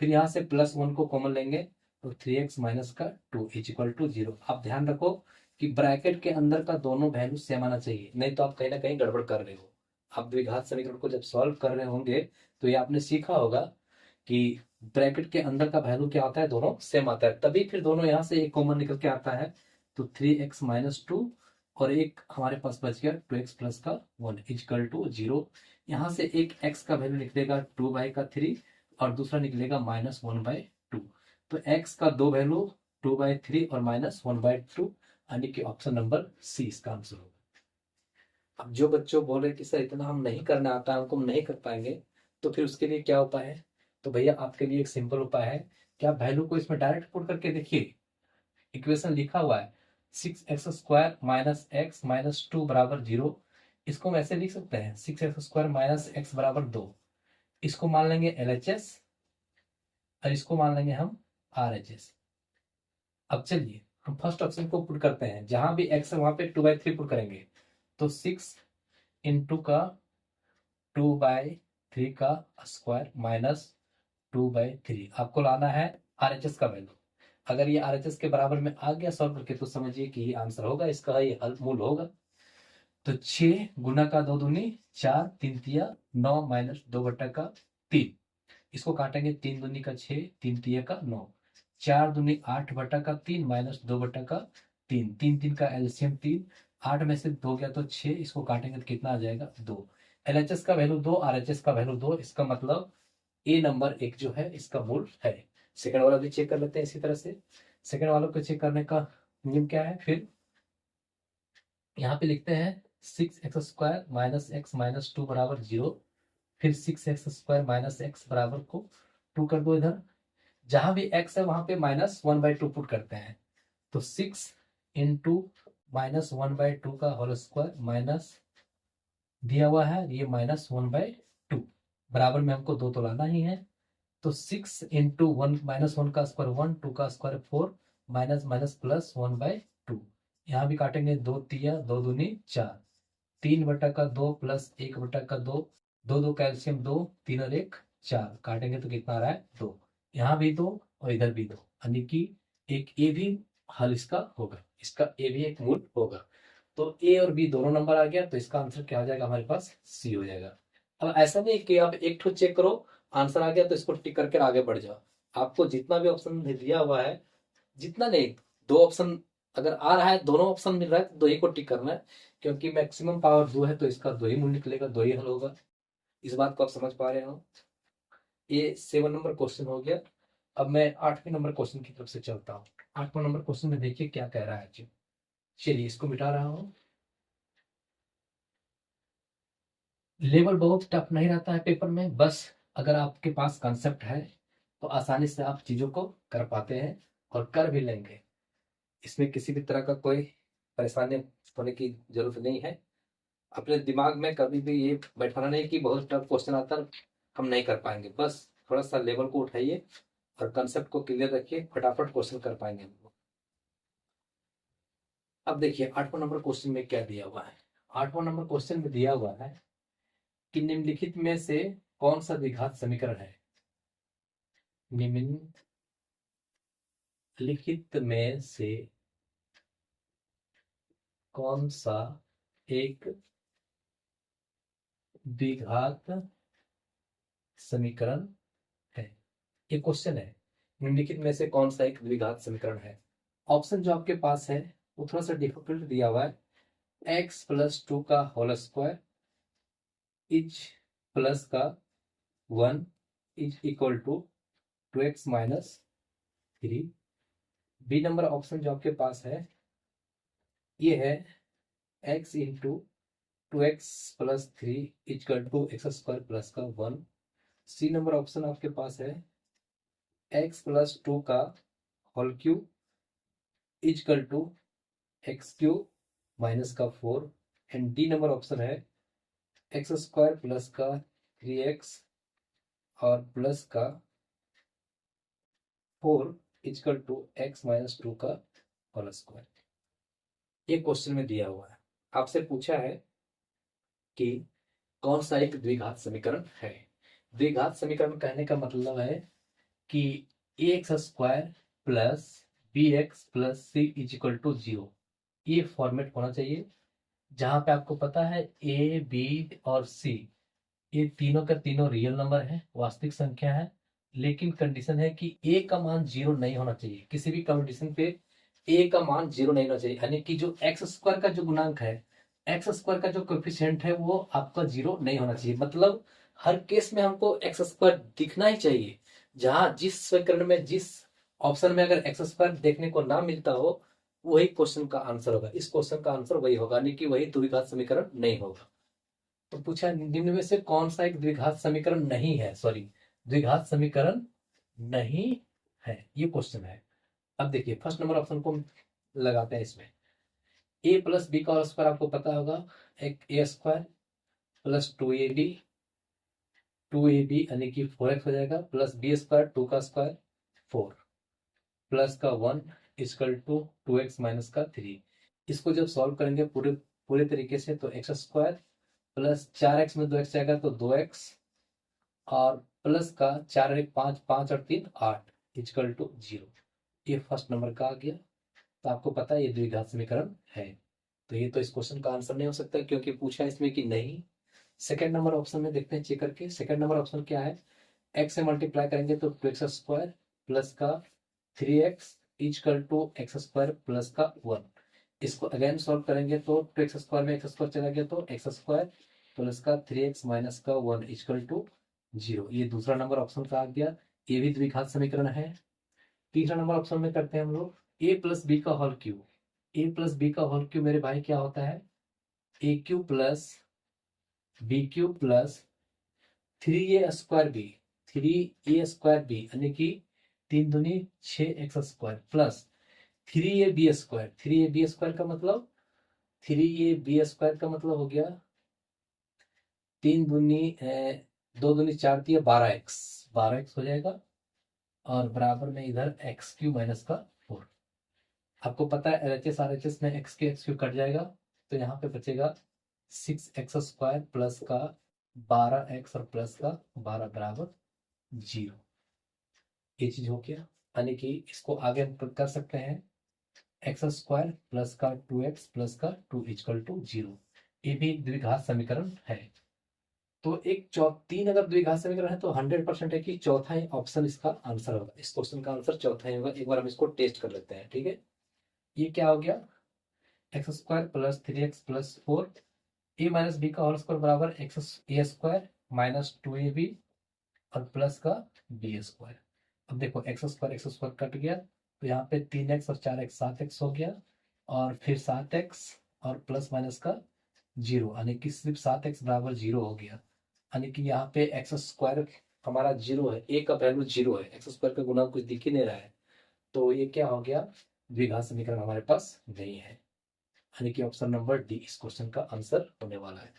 फिर यहाँ से +1 को कॉमन लेंगे तो 3x माइनस का 2 इक्वल टू 0। आप ध्यान रखो कि ब्रैकेट के अंदर का दोनों वैल्यू सेम आना चाहिए, नहीं तो आप कहीं ना कहीं गड़बड़ कर रहे हो। आप द्विघात समीकरण को जब सॉल्व कर रहे होंगे तो ये आपने सीखा होगा कि ब्रैकेट के अंदर का वैल्यू क्या होता है, दोनों सेम आता है, तभी फिर दोनों यहाँ से एक कॉमन निकल के आता है। तो 3x माइनस 2 और एक हमारे पास बच गया 2x प्लस का 1 इक्वल टू 0। यहाँ से एक x का वैल्यू निकलेगा 2/3 और दूसरा निकलेगा -1/2। तो x का दो वैल्यू 2/3 और -1/2, यानी कि ऑप्शन नंबर सी इसका आंसर होगा। अब जो बच्चों बोल रहे कि सर इतना हम नहीं करना आता, हमको हम नहीं कर पाएंगे, तो फिर उसके लिए क्या उपाय है। तो भैया आपके लिए एक सिंपल उपाय है कि आप वैल्यू को इसमें डायरेक्ट पुट करके देखिए। इक्वेशन लिखा हुआ है 6x² माइनस x माइनस 2 बराबर 0। इसको हम ऐसे लिख सकते हैं 6x² माइनस x बराबर 2। इसको मान लेंगे LHS और इसको मान लेंगे हम RHS। अब चलिए हम फर्स्ट ऑप्शन को पुट करते हैं, जहां भी x है वहां पे 2/3 पुट करेंगे। तो 6 इंटू का 2/3 का स्क्वायर माइनस 2/3 आपको लाना है RHS का वैल्यू। अगर ये RHS के बराबर में आ गया सॉल्व करके तो समझिए कि ये आंसर होगा, इसका ये हल मूल होगा। तो 6 गुना का 2 दूनी 4, 3 तिया 9 माइनस 2/3। इसको काटेंगे 3 दूनी का 6, 3 तिया का 9, 4 दूनी 8/3 माइनस 2/3, 3 3 का एलसीएम 3, 8 में से 2 गया तो 6, इसको काटेंगे तो कितना आ जाएगा 2। LHS का वैल्यू 2, RHS का वैल्यू 2, इसका मतलब ए नंबर 1 जो है इसका मूल है। सेकंड वाला भी चेक कर लेते हैं इसी तरह से। सेकंड वाला को चेक करने का नियम क्या है, फिर यहाँ पे लिखते हैं 6x² माइनस x माइनस 2 बराबर 0। फिर 6x² माइनस x बराबर को 2 कर दो इधर, जहां भी x है वहां पे -1/2 पुट करते हैं। तो 6 इंटू -1/2 का होल स्क्वायर माइनस दिया हुआ है ये -1/2, बराबर में हमको 2 तो लाना ही है। तो 6 इंटू 1 -1 का स्क्वायर 1, 2 का स्क्वायर 4, माइनस माइनस प्लस 1/2। यहाँ भी काटेंगे 2 तिया 2 दूनी 4, 3/2 प्लस 1/2, 2 2 कैल्शियम 2, 3 और 1 4, काटेंगे तो कितना आ रहा है 2। यहाँ भी 2 और इधर भी 2, यानी कि एक ए भी हल इसका होगा, इसका ए भी एक मूल होगा। तो ए और बी दोनों नंबर आ गया, तो इसका आंसर क्या हो जाएगा हमारे पास सी हो जाएगा। अब ऐसा नहीं कि आप एक ठो चेक करो आंसर आ गया तो इसको टिक करके आगे बढ़ जाओ। आपको जितना भी ऑप्शन दिया हुआ है, जितना नहीं, 2 ऑप्शन अगर आ रहा है, दोनों ऑप्शन मिल रहा है तो 2 ही को टिक करना है, क्योंकि मैक्सिमम पावर 2 है तो इसका 2 ही मूल निकलेगा, 2 ही हल होगा। इस बात को आप समझ पा रहे हो। ये 7 नंबर क्वेश्चन हो गया। अब मैं 8वें नंबर क्वेश्चन की तरफ से चलता हूँ। 8वां नंबर क्वेश्चन में देखिए क्या कह रहा है। चलिए इसको मिटा रहा हूँ। लेवल बहुत टफ नहीं रहता है पेपर में, बस अगर आपके पास कंसेप्ट है तो आसानी से आप चीज़ों को कर पाते हैं और कर भी लेंगे। इसमें किसी भी तरह का कोई परेशानी होने की जरूरत नहीं है। अपने दिमाग में कभी भी ये बैठाना नहीं कि बहुत टफ क्वेश्चन आता है हम नहीं कर पाएंगे। बस थोड़ा सा लेवल को उठाइए और कंसेप्ट को क्लियर रखिए, फटाफट क्वेश्चन कर पाएंगे हम लोग। अब देखिए 8वां नंबर क्वेश्चन में क्या दिया हुआ है। 8वां नंबर क्वेश्चन में दिया हुआ है कि निम्नलिखित में से कौन सा द्विघात समीकरण है? निम्नलिखित में से कौन सा एक द्विघात समीकरण है? ये क्वेश्चन है, निम्नलिखित में से कौन सा एक द्विघात समीकरण है। ऑप्शन जो आपके पास है वो थोड़ा सा डिफिकल्ट दिया हुआ है। x प्लस 2 का होल स्क्वायर इज प्लस का 1 is equal to 2x minus 3। B number option जो आपके पास है ये है x इंटू 2x प्लस 3 equal to x square plus का 1। सी नंबर ऑप्शन आपके पास है x प्लस 2 का whole cube equal to x cube minus का 4। एंड डी नंबर ऑप्शन है एक्स स्क्वायर प्लस का 3x और प्लस का 4 इक्वल टू एक्स माइनस 2 का होल स्क्वायर। ये क्वेश्चन में दिया हुआ है, आपसे पूछा है कि कौन सा एक द्विघात समीकरण है। द्विघात समीकरण कहने का मतलब है कि x square plus b x plus c is equal to 0। ये फॉर्मेट होना चाहिए जहां पे आपको पता है ए बी और सी ये तीनों का तीनों रियल नंबर है, वास्तविक संख्या है, लेकिन कंडीशन है कि ए का मान 0 नहीं होना चाहिए। किसी भी कंडीशन पे ए का मान 0 नहीं होना चाहिए, यानी कि जो एक्स स्क्वायर का जो गुणांक है, एक्स स्क्वायर का जो कोएफिशिएंट है वो आपका 0 नहीं होना चाहिए। मतलब हर केस में हमको एक्स स्क्वायर दिखना ही चाहिए। जहां जिस समीकरण में जिस ऑप्शन में अगर एक्स स्क्वायर देखने को ना मिलता हो वही क्वेश्चन का आंसर होगा। इस क्वेश्चन का आंसर वही होगा, यानी कि वही द्विघात समीकरण नहीं होगा। तो पूछा निम्न में से कौन सा एक द्विघात समीकरण नहीं है, सॉरी द्विघात समीकरण नहीं है, ये क्वेश्चन है। अब देखिए फर्स्ट नंबर ऑप्शन को लगाते हैं इसमें। ए प्लस बी का स्क्वायर आपको पता होगा, एक ए स्क्वायर प्लस 2ab यानी कि 4x हो जाएगा, प्लस बी स्क्वायर 2 का स्क्वायर 4 प्लस का 1 इक्वल टू 2x माइनस का 3। इसको जब सॉल्व करेंगे पूरे पूरे तरीके से तो एक्स स्क्वायर प्लस 4x में 2x जाएगा तो 2x और प्लस का 4 1 5 5 और 3 8 इक्वल टू 0। ये फर्स्ट नंबर का आ गया। तो आपको पता है ये द्विघात समीकरण है, तो ये तो इस क्वेश्चन का आंसर नहीं हो सकता क्योंकि पूछा इसमें कि नहीं। सेकंड नंबर ऑप्शन में देखते हैं चेक करके। सेकंड नंबर ऑप्शन क्या है, x से मल्टीप्लाई करेंगे तो 2x स्क्वायर प्लस का 3x equal to x square plus का 1। इसको अगेन सॉल्व करेंगे तो 2x स्क्वायर में एक्स स्क्वायर चला गया तो एक्स स्क्वायर प्लस का 3x माइनस का 1 इक्वल टू 0। ये दूसरा नंबर ऑप्शन का आ गया, ये भी द्विघात समीकरण है। तीसरा नंबर ऑप्शन में करते हैं हम लोग ए प्लस बी का whole cube. A plus B का होल क्यूब मेरे भाई क्या होता है, A cube plus B cube plus 3a square B, 3a square B यानी कि 3 दूनी 6x square plus 3ab square. 3ab square का मतलब 3ab स्क्वायर का मतलब हो गया 3 दूनी 2 दूनी 4 दिया 12x, 12x हो जाएगा और बराबर में इधर एक्स क्यू माइनस का 4। आपको पता है एलएचएस आरएचएस में एक्स क्यू कट जाएगा तो यहाँ पे बचेगा 6x स्क्वायर प्लस का 12x और प्लस का 12 बराबर 0। ये चीज हो गया, यानी कि इसको आगे हम कर सकते हैं एक्स स्क्वायर प्लस का 2x प्लस का 2 इक्वल टू 0। ये भी द्विघात समीकरण है। तो एक तीन अगर द्विघात समीकरण है तो 100% है कि चौथा ही ऑप्शन इसका आंसर होगा। इस क्वेश्चन का आंसर चौथा ही होगा। एक बार हम इसको टेस्ट कर लेते हैं, ठीक है। ये क्या हो गया, x square plus 3x plus 4 ए माइनस बी का होल स्क्वायर बराबर एक्स ए स्क्वायर माइनस 2ab और प्लस का बी स्क्वायर। अब देखो एक्स स्क्वायर कट गया तो यहाँ पे 3x और 4x 7x हो गया और फिर 7x और प्लस माइनस का 0 यानी कि सिर्फ 7x बराबर 0 हो गया। यानी कि यहाँ पे एक्स स्क्वायर हमारा 0 है, ए का वैल्यू 0 है, एक्स स्क्वायर का गुना कुछ दिख ही नहीं रहा है। तो ये क्या हो गया, द्विघात समीकरण हमारे पास नहीं है, यानी कि ऑप्शन नंबर डी इस क्वेश्चन का आंसर होने वाला है।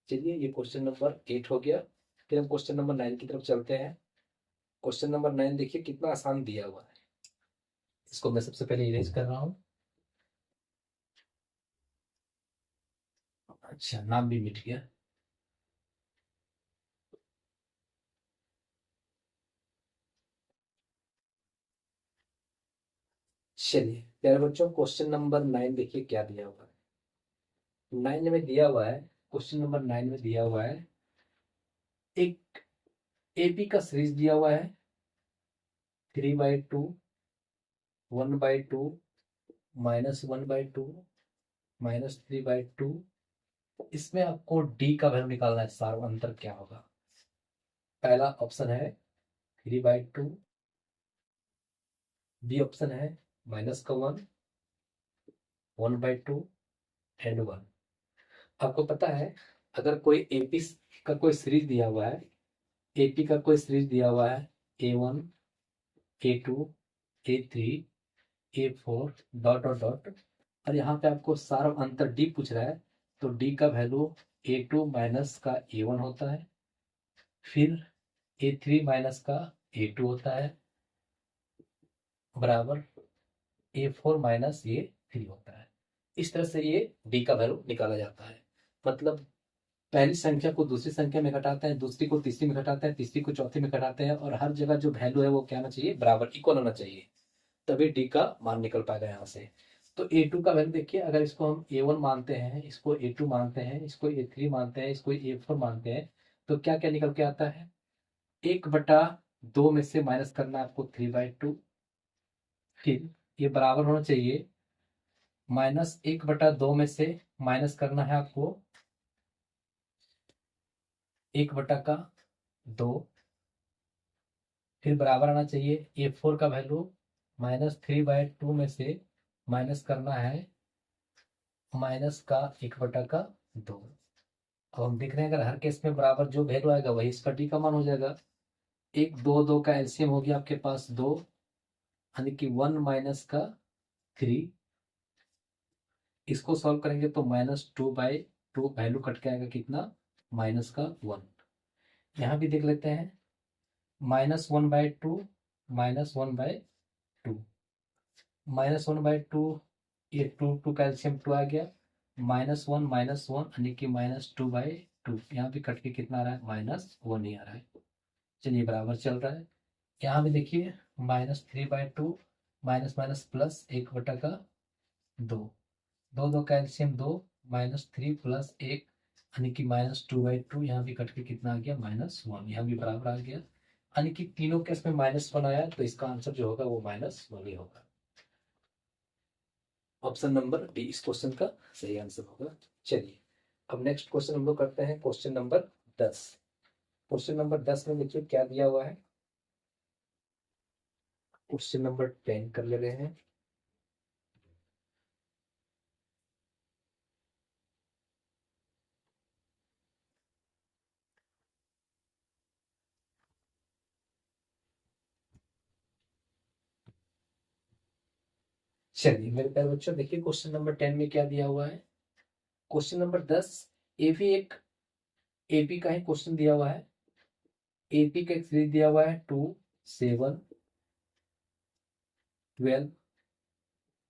चलिए ये क्वेश्चन नंबर 8 हो गया। फिर हम क्वेश्चन नंबर 9 की तरफ चलते हैं। क्वेश्चन नंबर 9 देखिए कितना आसान दिया हुआ है। इसको मैं सबसे पहले इरेज कर रहा हूं। अच्छा नाम भी मिट गया। चलिए प्यारे बच्चों, क्वेश्चन नंबर 9 देखिए क्या दिया हुआ है। 9 में दिया हुआ है, क्वेश्चन नंबर 9 में दिया हुआ है, एक एपी का सीरीज दिया हुआ है 3/2, 1/2, -1/2, -3/2। इसमें आपको डी का वैल्यू निकालना है, सार अंतर क्या होगा। पहला ऑप्शन है 3/2, बी ऑप्शन है -1, 1/2 एंड 1। आपको पता है, अगर कोई एपी का कोई सीरीज दिया हुआ है, एपी का कोई सीरीज दिया हुआ है A1, A2, A3, A4 dot dot dot, और यहाँ पे आपको सारा अंतर डी पूछ रहा है, तो डी का वैल्यू A2 माइनस का A1 होता है, फिर A3 माइनस का A2 होता है, बराबर A4 माइनस A3 होता है। इस तरह से ये डी का वैल्यू निकाला जाता है। मतलब पहली संख्या को दूसरी संख्या में घटाते हैं, दूसरी को तीसरी में घटाते हैं, तीसरी को चौथी में घटाते हैं, और हर जगह जो वैल्यू है वो क्या होना चाहिए, बराबर इक्वल होना चाहिए, तभी डी का मान निकल पाएगा यहाँ से। तो A2 का वैल्यू देखिए, अगर इसको हम A1 मानते हैं, इसको A2 मानते हैं, इसको A3 मानते हैं, इसको A4 मानते हैं, तो क्या क्या निकल के आता है, 1/2 में से माइनस करना है आपको 3/2, फिर ये बराबर होना चाहिए -1/2 में से माइनस करना है आपको 1/2, फिर बराबर आना चाहिए A4 का वैल्यू -3/2 में से माइनस करना है -1/2। अब हम देख रहे हैं, अगर हर केस में बराबर जो वैल्यू आएगा वही इसका डी का मान हो जाएगा। 1 2 2 का एलसीएम हो गया आपके पास 2, यानी कि 1 माइनस का 3। इसको सॉल्व करेंगे तो -2/2 वैल्यू कट के आएगा कितना, -1। यहाँ भी देख लेते हैं, -1/2, -1/2, -1/2, ये 2 का एलसीएम 2 आ गया, -1 -1 यानी कि -2/2, यहाँ भी कट के कितना आ रहा है, -1 ही आ रहा है। चलिए बराबर चल रहा है। यहाँ भी देखिए -3/2, माइनस माइनस प्लस 1/2, 2 2 का एलसीएम 2, -3 + 1 यानी कि -2/2, यहाँ भी कट के कितना आ गया, -1, यहाँ भी बराबर आ गया, यानी कि तीनों केस में -1 आया, तो इसका आंसर जो होगा वो -1 ही होगा। ऑप्शन नंबर डी इस क्वेश्चन का सही आंसर होगा। चलिए अब नेक्स्ट क्वेश्चन हम लोग करते हैं, क्वेश्चन नंबर 10। क्वेश्चन नंबर 10 में देखिए क्या दिया हुआ है, क्वेश्चन नंबर 10 कर ले रहे हैं। चलिए मेरे प्यारे बच्चों, देखिए क्वेश्चन नंबर 10 में क्या दिया हुआ है। क्वेश्चन नंबर 10, ये भी एक एपी का ही क्वेश्चन दिया हुआ है। एपी का एक सीरीज दिया हुआ है 2 7 12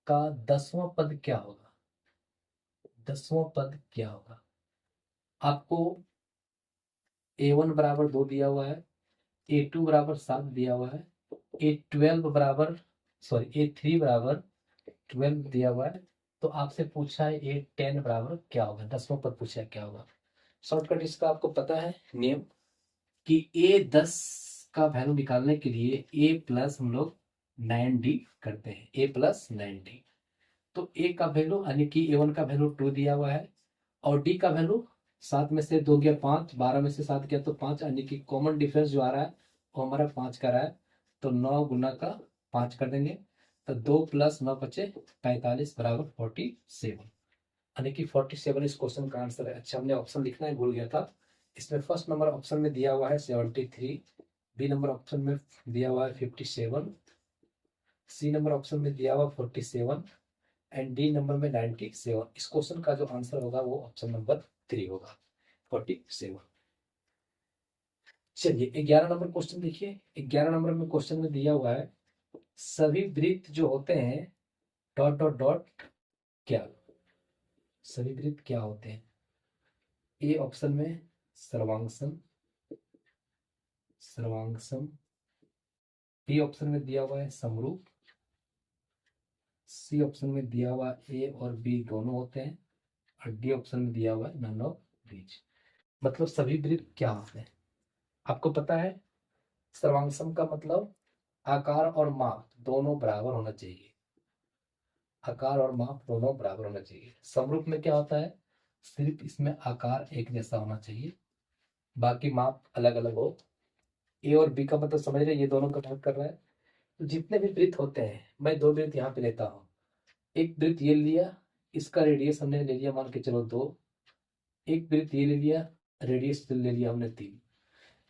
का 10वां पद क्या होगा। 10वां पद क्या होगा, आपको A1 बराबर 2 दिया हुआ है, A2 बराबर 7 दिया हुआ है, A12 बराबर, सॉरी A3 बराबर 12 दिया हुआ है। तो आपसे पूछा है A10 बराबर क्या होगा, 10वां पद पूछा है क्या होगा। शॉर्टकट इसका आपको पता है नियम, कि A10 का वैल्यू निकालने के लिए A प्लस हम लोग 9D करते हैं, A प्लस 9D। तो A का वैल्यू यानी कि A1 का वैल्यू 2 दिया हुआ है, और D का वैल्यू 7 में से 2 गया 5, 12 में से 7 गया तो 5, यानी कि कॉमन डिफरेंस जो आ रहा है वो हमारा 5 का रहा है, तो 9 गुना का 5 कर देंगे, तो 2 + 9 बचे 45 बराबर 47, यानी कि 47 इस क्वेश्चन का आंसर है। अच्छा, हमने ऑप्शन लिखना ही भूल गया था। इसमें फर्स्ट नंबर ऑप्शन में दिया हुआ है 73, बी नंबर ऑप्शन में दिया हुआ है 57, सी नंबर ऑप्शन में दिया हुआ 47 एंड डी नंबर में 97। इस क्वेश्चन का जो आंसर होगा वो ऑप्शन नंबर 3 होगा, 47। चलिए 11 नंबर क्वेश्चन देखिए। 11 नंबर में क्वेश्चन में दिया हुआ है, सभी वृत्त जो होते हैं डॉट डॉट डॉट क्या, सभी वृत्त क्या होते हैं। ए ऑप्शन में सर्वांगसम, सर्वांगसम, बी ऑप्शन में दिया हुआ है समरूप, सी ऑप्शन में दिया हुआ ए और बी दोनों होते हैं और डी ऑप्शन में दिया हुआ है नन ऑफ दीज। मतलब सभी वृत्त क्या होते हैं आपको पता है। सर्वांग का मतलब आकार और माप दोनों बराबर होना चाहिए। आकार और माप दोनों बराबर होना चाहिए। समरूप में क्या होता है, सिर्फ इसमें आकार एक जैसा होना चाहिए, बाकी माप अलग अलग हो। ए और बी का मतलब समझ रहे, ये दोनों का भाग कर रहा है। तो जितने भी वृत्त होते हैं, मैं दो वृत्त यहाँ पे लेता हूँ। एक वृत्त ये लिया, इसका रेडियस हमने ले लिया मान के चलो 2। एक वृत्त ये ले लिया, रेडियस ले लिया हमने 3।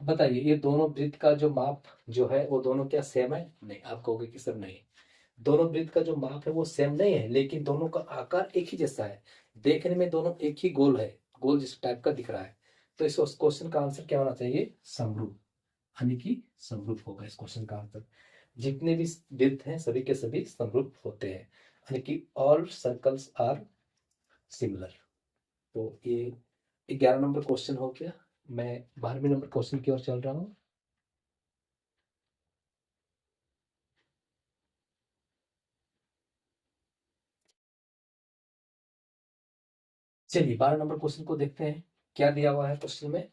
बताइए ये दोनों वृत्त का जो माप जो है वो दोनों क्या सेम है? नहीं। आप कहोगे कि सर नहीं, दोनों वृत्त का जो माप है वो सेम नहीं है, लेकिन दोनों का आकार एक ही जैसा है। देखने में दोनों एक ही गोल है, गोल जिस टाइप का दिख रहा है। तो इस क्वेश्चन का आंसर क्या होना चाहिए? समरूप, यानी कि समरूप होगा इस क्वेश्चन का आंसर। जितने भी वृत्त हैं सभी के सभी समरूप होते हैं, यानी कि ऑल सर्कल्स आर सिमिलर। तो ये 11 नंबर क्वेश्चन हो गया। मैं 12वें नंबर क्वेश्चन की ओर चल रहा हूँ। चलिए 12 नंबर क्वेश्चन को देखते हैं, क्या दिया हुआ है क्वेश्चन में।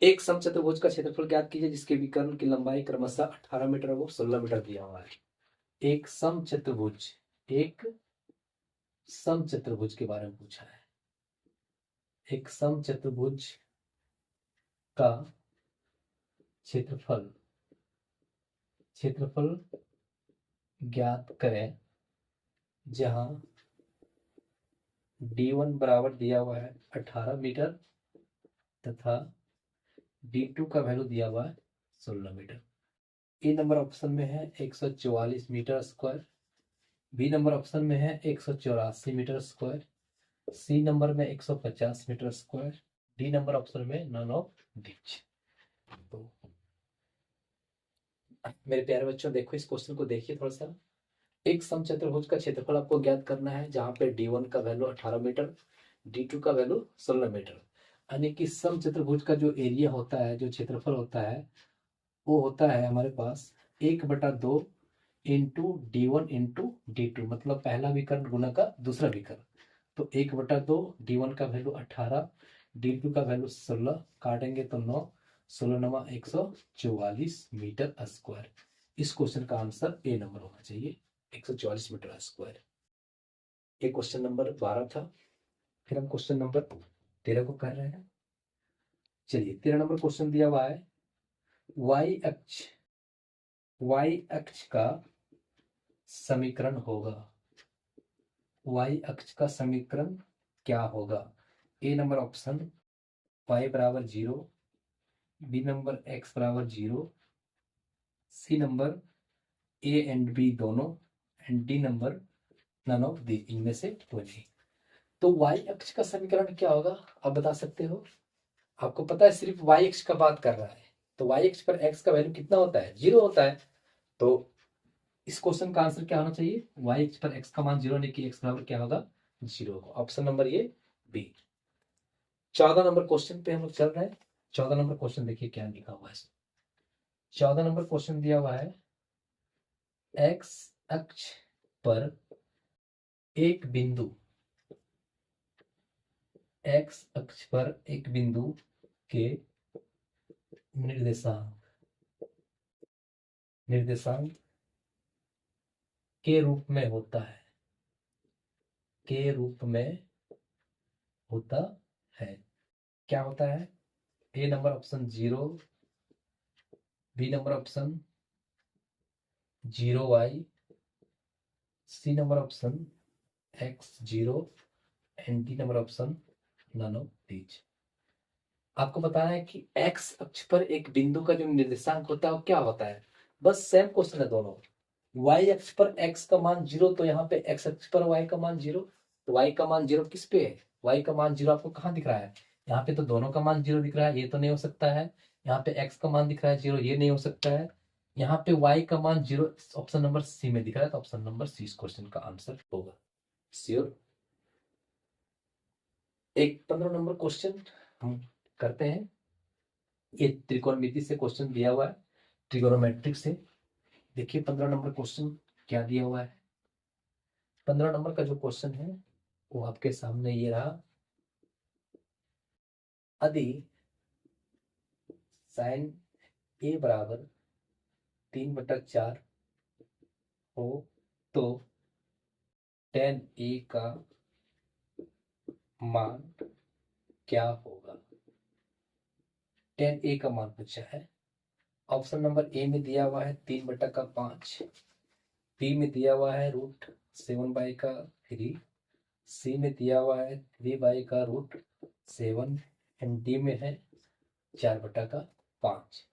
एक समचतुर्भुज का क्षेत्रफल ज्ञात कीजिए जिसके विकर्ण की लंबाई क्रमशः 18 मीटर और 16 मीटर दिया हुआ है। एक समचतुर्भुज, एक समचतुर्भुज के बारे में पूछा है। एक समचतुर्भुज का क्षेत्रफल क्षेत्रफल ज्ञात करें जहां d1 बराबर दिया हुआ है 18 मीटर तथा d2 का वैल्यू दिया हुआ है 16 मीटर। ए नंबर ऑप्शन में है 144 metre square, B number option में है 184 मीटर स्क्वायर, सी नंबर में 150 metre square, D number option में नन ऑफ दीज। तो मेरे प्यारे बच्चों देखो इस क्वेश्चन को देखिए थोड़ा सा। एक समचतुर्भुज का क्षेत्रफल आपको ज्ञात करना है जहां पे d1 का वैल्यू 18 मीटर, d2 का वैल्यू 16 मीटर। यानी कि समचतुर्भुज का जो एरिया होता है, जो क्षेत्रफल होता है, वो होता है हमारे पास 1/2 इंटू d1 इंटू d2, मतलब पहला विकर्ण गुना का दूसरा विकर्ण। तो 1/2, d1 का वैल्यू 18, d2 का वैल्यू 16, काटेंगे तो 9, 16 नमा 144 मीटर स्क्वायर। इस क्वेश्चन का आंसर ए नंबर होना चाहिए, 144 मीटर स्क्वायर। ये क्वेश्चन नंबर 12 था। फिर हम क्वेश्चन नंबर 13 को कर रहे हैं। चलिए 13 नंबर क्वेश्चन दिया हुआ है, y अक्ष का समीकरण होगा। y अक्ष का समीकरण क्या होगा? ए नंबर ऑप्शन y बराबर 0, बी नंबर x बराबर 0, C number A and B दोनों, and D number none of these, इनमें से कोई नहीं। तो y अक्ष का समीकरण क्या होगा आप बता सकते हो? आपको पता है सिर्फ y अक्ष का बात कर रहा है, तो y अक्ष पर x का वैल्यू कितना होता है? 0 होता है। तो इस क्वेश्चन का आंसर क्या होना चाहिए? y अक्ष पर x का मान 0 होने की x बराबर क्या होगा? 0 होगा। ऑप्शन नंबर ये बी। 14 नंबर क्वेश्चन पे हम लोग चल रहे हैं। 14 नंबर क्वेश्चन देखिए क्या लिखा हुआ है। 14 नंबर क्वेश्चन दिया हुआ है, x अक्ष पर एक बिंदु, x अक्ष पर एक बिंदु के निर्देशांक के रूप में होता है, के रूप में होता है। क्या होता है? A number option 0, B number option 0y, C number option x0 and D number option none of these. आपको बताना है कि x अक्ष पर एक बिंदु का जो निर्देशांक होता है वो क्या होता है। बस सेम क्वेश्चन है दोनों। y अक्ष पर x का मान 0, तो यहाँ पे x अक्ष पर y का मान 0। तो y का मान 0 किस पे है? y का मान 0 आपको कहाँ दिख रहा है? यहाँ पे तो दोनों का मान 0 दिख रहा है, ये तो नहीं हो सकता है। यहाँ पे x का मान दिख रहा है 0, ये नहीं हो सकता है। यहाँ पे y का मान 0 ऑप्शन नंबर सी में दिख रहा है, तो ऑप्शन नंबर सी इस क्वेश्चन का आंसर होगा। श्योर। एक 15 नंबर क्वेश्चन हम करते हैं। ये त्रिकोणमिति से क्वेश्चन दिया हुआ है, ट्रिगोनोमेट्रिक से। देखिए 15 नंबर क्वेश्चन क्या दिया हुआ है। 15 नंबर का जो क्वेश्चन है वो आपके सामने ये रहा। यदि साइन ए बराबर 3/4 हो तो tan ए का मान क्या होगा। tan ए का मान पूछा है। ऑप्शन नंबर ए में दिया हुआ है 3/5, बी में दिया हुआ है √7/3, सी में दिया हुआ है 3/√7 एंड डी में है 4/5।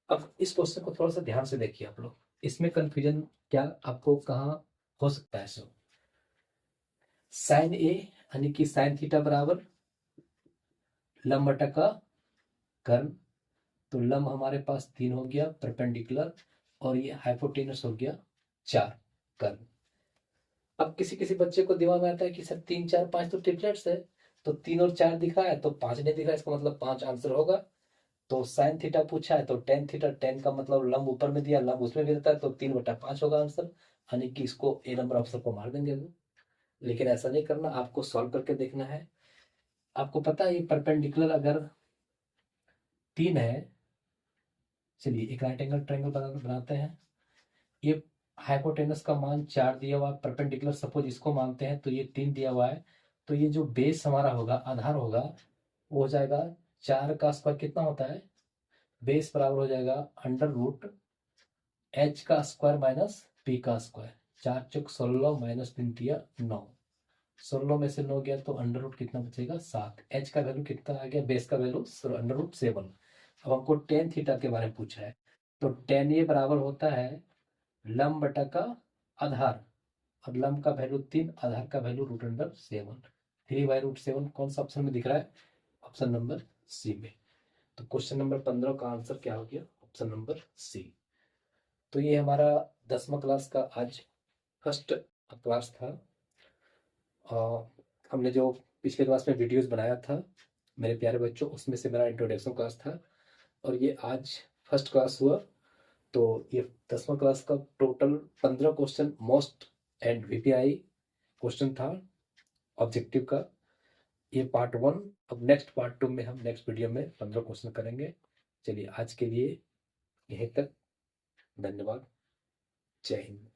अब इस क्वेश्चन को थोड़ा सा ध्यान से देखिए आप लोग, इसमें कंफ्यूजन क्या आपको कहाँ हो सकता है। सो साइन ए यानी कि साइन थीटा बराबर लंब बटा का कर्ण, तो लंब हमारे पास 3 हो गया परपेंडिकुलर और ये हाइपोटेनस हो गया 4 कर्ण। अब किसी किसी बच्चे को दिमाग में आता है कि सर 3 4 5 तो ट्रिपलेट्स है, तो 3 और 4 दिखा है तो 5 नहीं दिखा, इसका मतलब 5 आंसर होगा। तो साइन थीटा पूछा है तो टेन थीटा, टेन का मतलब लंब ऊपर में दिया, लंब उसमें भी रहता है, तो 3/5 होगा आंसर, यानी कि इसको ए नंबर ऑप्शन को मार देंगे वो। लेकिन ऐसा नहीं करना, आपको सॉल्व करके देखना है। आपको पता है ये परपेंडिकुलर अगर 3 है, चलिए एक राइट एंगल ट्रायंगल बनाते हैं। ये हाइपोटेनस का मान 4 दिया हुआ, परपेंडिकुलर सपोज इसको मानते हैं तो ये 3 दिया हुआ है, तो ये जो बेस हमारा होगा, आधार होगा, वो हो जाएगा 4 का स्क्वायर कितना होता है, बेस बराबर हो जाएगा √h का स्क्वायर माइनस p का स्क्वायर। 4 चौक 16 माइनस 3 दिया 9, 16 में से 9 गया तो अंडर रूट कितना बचेगा 7। h का वैल्यू कितना आ गया, बेस का वैल्यू √7। अब हमको टेन थीटा के बारे में पूछा है, तो टेन ये बराबर होता है लंब बटा का आधार, और लंब का वैल्यू 3, आधार का वैल्यू √7। 3/√7 कौन सा ऑप्शन में दिख रहा है, ऑप्शन नंबर सी में। तो क्वेश्चन नंबर 15 का आंसर क्या हो गया, ऑप्शन नंबर सी। तो ये हमारा 10वां क्लास का आज फर्स्ट क्लास था। हमने जो पिछले क्लास में वीडियोस बनाया था मेरे प्यारे बच्चों, उसमें से मेरा इंट्रोडक्शन क्लास था और ये आज फर्स्ट क्लास हुआ। तो ये 10वां क्लास का total 15 question most and VPI question था ऑब्जेक्टिव का, ये पार्ट 1। अब नेक्स्ट पार्ट 2 में हम नेक्स्ट वीडियो में 15 क्वेश्चन करेंगे। चलिए आज के लिए यहीं तक, धन्यवाद, जय हिंद।